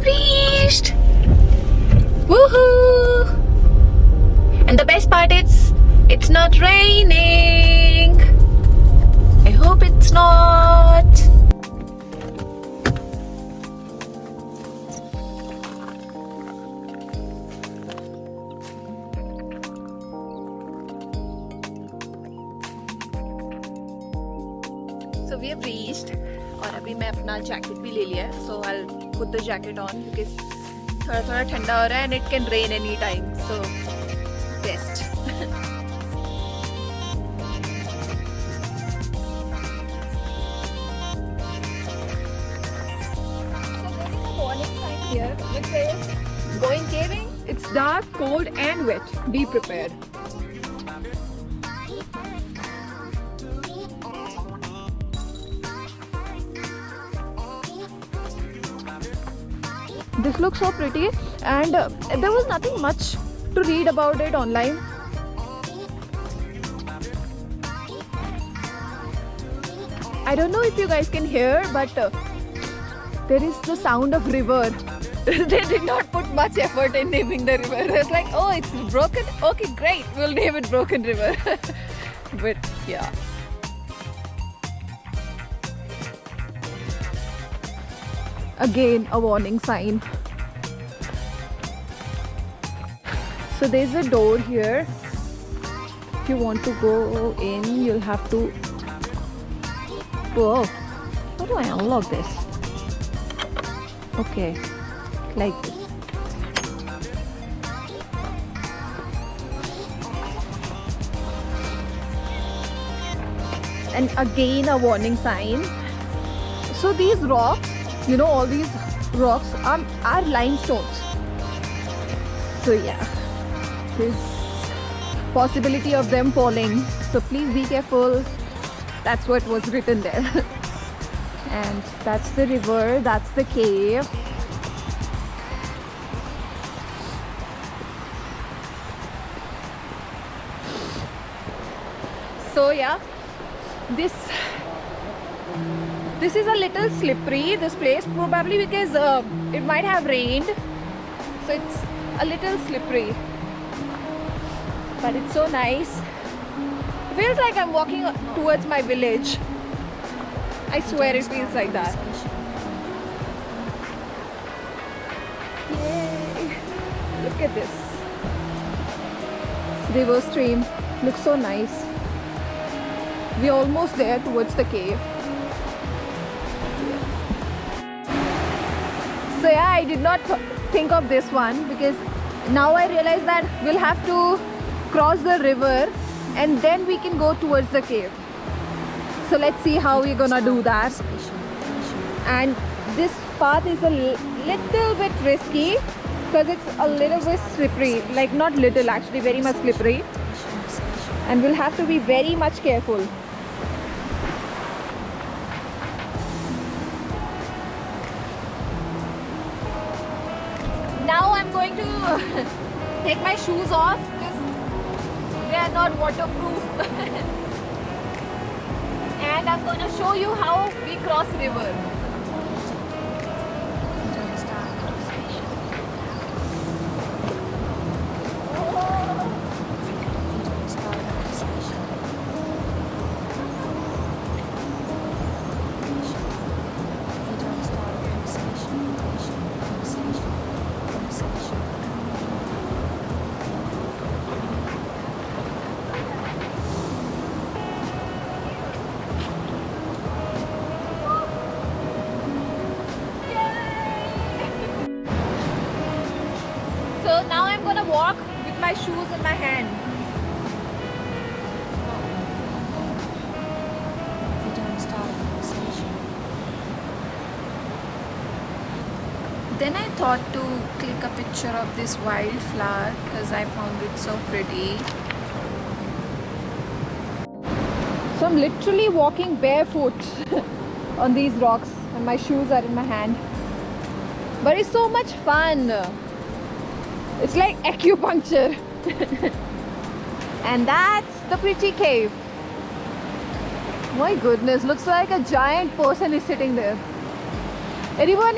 reached! Woohoo! And the best part is, it's not raining. I hope it's not. So we have reached. और अभी मैं अपना jacket भी ले लिया है. So I'll put the jacket on because थोड़ा ठंडा हो रहा है and it can rain any time. So best. Here which says going caving, it's dark, cold and wet, be prepared. This looks so pretty and there was nothing much to read about it online. I don't know if you guys can hear, but there is the sound of river. They did not put much effort in naming the river. It's like, oh, it's Broken. Okay, great. We'll name it Broken River. But yeah. Again, a warning sign. So there's a door here. If you want to go in, you'll have to. Whoa! How do I unlock this? Okay, like this. And again a warning sign. So these rocks, you know, all these rocks are limestones. So yeah, there's possibility of them falling. So please be careful. That's what was written there. And that's the river, that's the cave. So yeah, this is a little slippery, this place, probably because it might have rained. So it's a little slippery. But it's so nice. Feels like I'm walking towards my village. I swear it feels like that. Yay! Look at this. River stream. Looks so nice. We're almost there towards the cave. So yeah, I did not think of this one because now I realize that we'll have to cross the river and then we can go towards the cave. So let's see how we're gonna do that. And this path is a little bit risky because it's a little bit slippery. Like not little, actually very much slippery. And we'll have to be very much careful. Now I'm going to take my shoes off because they are not waterproof. And I'm going to show you how we cross river. So now I'm gonna walk with my shoes in my hand. Then I thought to click a picture of this wildflower because I found it so pretty. So I'm literally walking barefoot on these rocks and my shoes are in my hand. But it's so much fun. It's like acupuncture. And that's the pretty cave. My goodness, looks like a giant person is sitting there. Anyone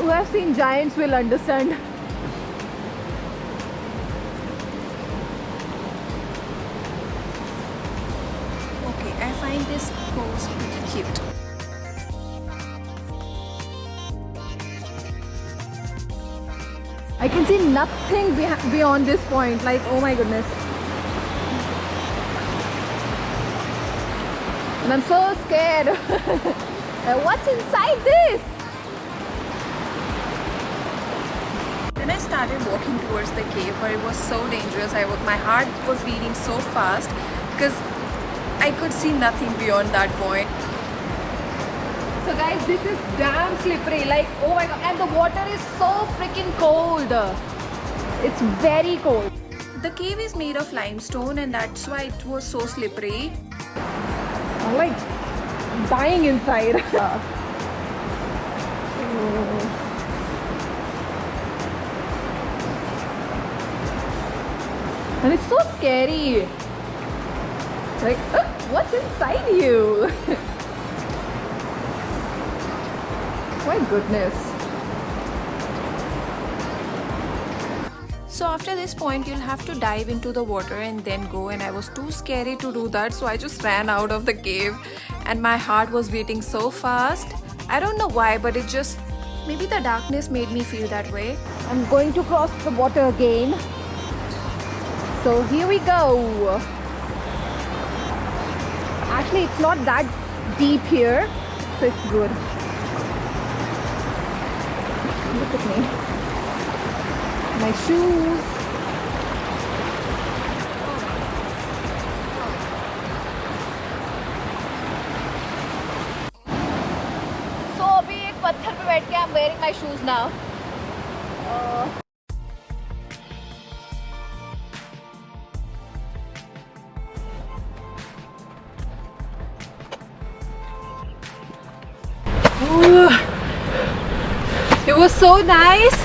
who have seen giants will understand. Okay, I find this pose pretty cute. I can see nothing beyond this point. Like, oh my goodness. And I'm so scared. What's inside this? Then I started walking towards the cave, but it was so dangerous. My heart was beating so fast because I could see nothing beyond that point. So guys, this is damn slippery. Like, oh my god. And the water is so freaking cold. It's very cold. The cave is made of limestone and that's why it was so slippery. I'm like dying inside. And it's so scary. Like, what's inside you? My goodness. So after this point, you'll have to dive into the water and then go, and I was too scary to do that, so I just ran out of the cave and my heart was beating so fast. I don't know why, but maybe the darkness made me feel that way. I'm going to cross the water again. So here we go. Actually, it's not that deep here, so it's good. Look at me. My shoes. So अभी एक पत्थर पे बैठ के I'm wearing my shoes now. It was so nice.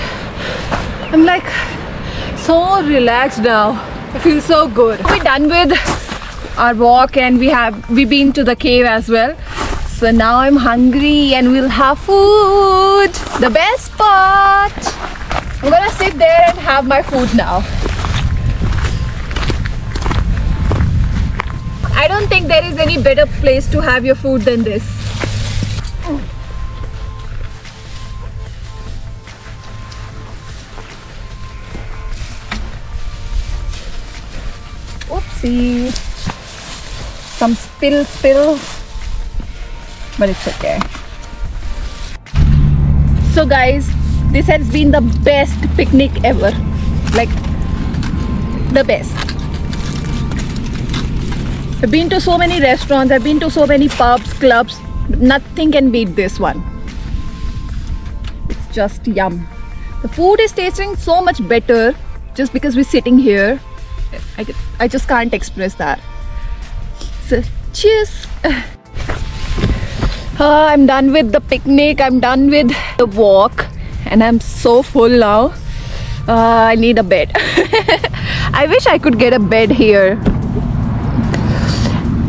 I'm like so relaxed now. I feel so good. We're done with our walk and we've been to the cave as well. So now I'm hungry and we'll have food. The best part. I'm gonna sit there and have my food now. I don't think there is any better place to have your food than this. Oopsie. Some spill. But it's okay. So guys, this has been the best picnic ever. Like, the best. I've been to so many restaurants, I've been to so many pubs, clubs. Nothing can beat this one. It's just yum. The food is tasting so much better just because we're sitting here. I just can't express that. So, cheers. I'm done with the picnic. I'm done with the walk. And I'm so full now. I need a bed. I wish I could get a bed here.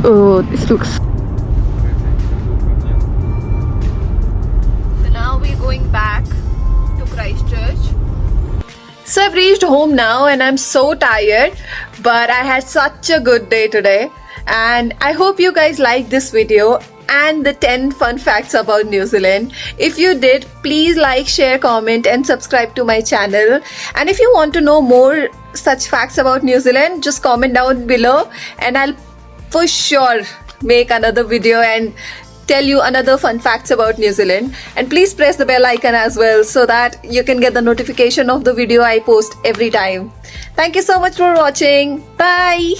Oh, this looks... So now we're going back to Christchurch. So I've reached home now and I'm so tired, but I had such a good day today. And I hope you guys liked this video and the 10 fun facts about New Zealand. If you did, please like, share, comment and subscribe to my channel. And if you want to know more such facts about New Zealand, just comment down below and I'll for sure make another video and tell you another fun facts about New Zealand. And please press the bell icon as well so that you can get the notification of the video I post every time. Thank you so much for watching. Bye.